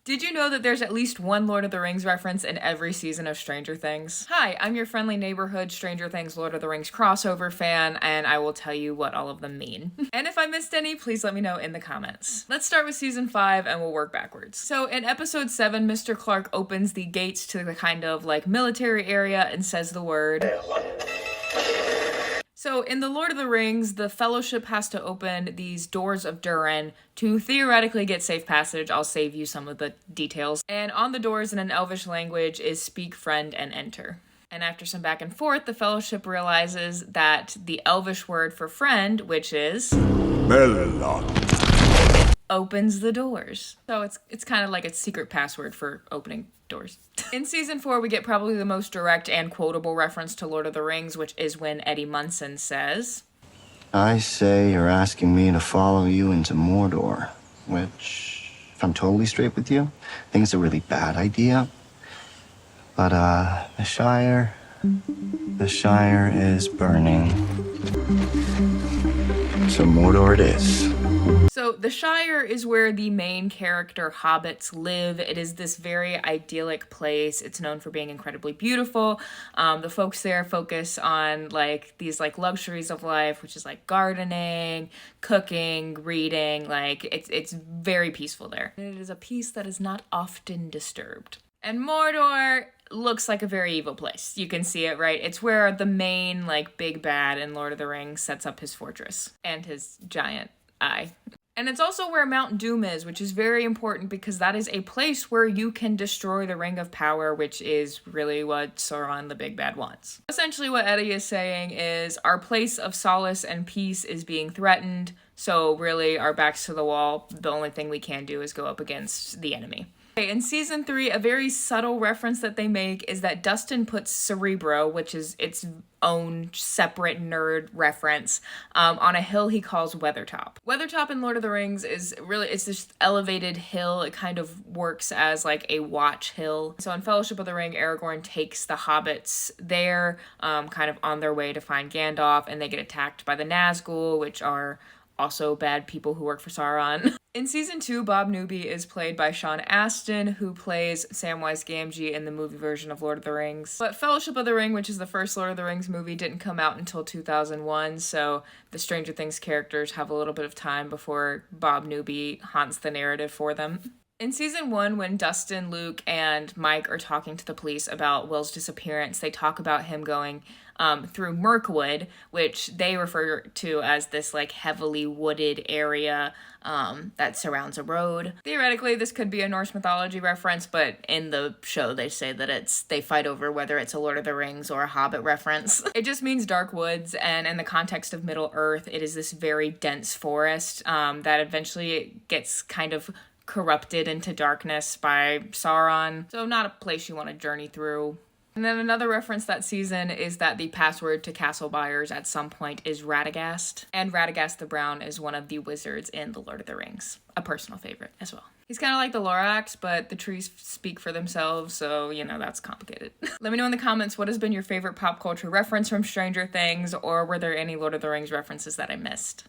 Did you know that there's at least one Lord of the Rings reference in every season of Stranger Things? Hi, I'm your friendly neighborhood Stranger Things Lord of the Rings crossover fan, and I will tell you what all of them mean. And if I missed any, please let me know in the comments. Let's start with season 5 and we'll work backwards. So in episode 7, Mr. Clark opens the gates to the kind of like military area and says the word. So in The Lord of the Rings, the Fellowship has to open these doors of Durin to theoretically get safe passage. I'll save you some of the details. And on the doors in an Elvish language is speak, friend, and enter. And after some back and forth, the Fellowship realizes that the Elvish word for friend, which is Melon, opens the doors. So it's kind of like a secret password for opening doors. In season 4, we get probably the most direct and quotable reference to Lord of the Rings, which is when Eddie Munson says, I say you're asking me to follow you into Mordor, which, if I'm totally straight with you, I think it's a really bad idea. But, the Shire is burning. So Mordor it is. So the Shire is where the main character hobbits live. It is this very idyllic place. It's known for being incredibly beautiful. The folks there focus on like these like luxuries of life, which is like gardening, cooking, reading. Like it's very peaceful there. And it is a peace that is not often disturbed. And Mordor looks like a very evil place. You can see it, right? It's where the main like big bad in Lord of the Rings sets up his fortress and his giant eye. And it's also where Mount Doom is, which is very important because that is a place where you can destroy the Ring of Power, which is really what Sauron the Big Bad wants. Essentially what Eddie is saying is our place of solace and peace is being threatened, so really our backs to the wall, the only thing we can do is go up against the enemy. In season 3, a very subtle reference that they make is that Dustin puts Cerebro, which is its own separate nerd reference, on a hill he calls Weathertop. Weathertop in Lord of the Rings is really, it's this elevated hill. It kind of works as like a watch hill. So in Fellowship of the Ring, Aragorn takes the hobbits there, kind of on their way to find Gandalf, and they get attacked by the Nazgul, which are also bad people who work for Sauron. In season 2, Bob Newby is played by Sean Astin, who plays Samwise Gamgee in the movie version of Lord of the Rings. But Fellowship of the Ring, which is the first Lord of the Rings movie, didn't come out until 2001, so the Stranger Things characters have a little bit of time before Bob Newby haunts the narrative for them. In season 1, when Dustin, Luke, and Mike are talking to the police about Will's disappearance, they talk about him going through Mirkwood, which they refer to as this like heavily wooded area that surrounds a road. Theoretically, this could be a Norse mythology reference, but in the show they say that they fight over whether it's a Lord of the Rings or a Hobbit reference. It just means dark woods, and in the context of Middle Earth, it is this very dense forest that eventually gets kind of corrupted into darkness by Sauron. So not a place you want to journey through. And then another reference that season is that the password to Castle Byers at some point is Radagast. And Radagast the Brown is one of the wizards in The Lord of the Rings. A personal favorite as well. He's kind of like the Lorax, but the trees speak for themselves, so, you know, that's complicated. Let me know in the comments what has been your favorite pop culture reference from Stranger Things, or were there any Lord of the Rings references that I missed?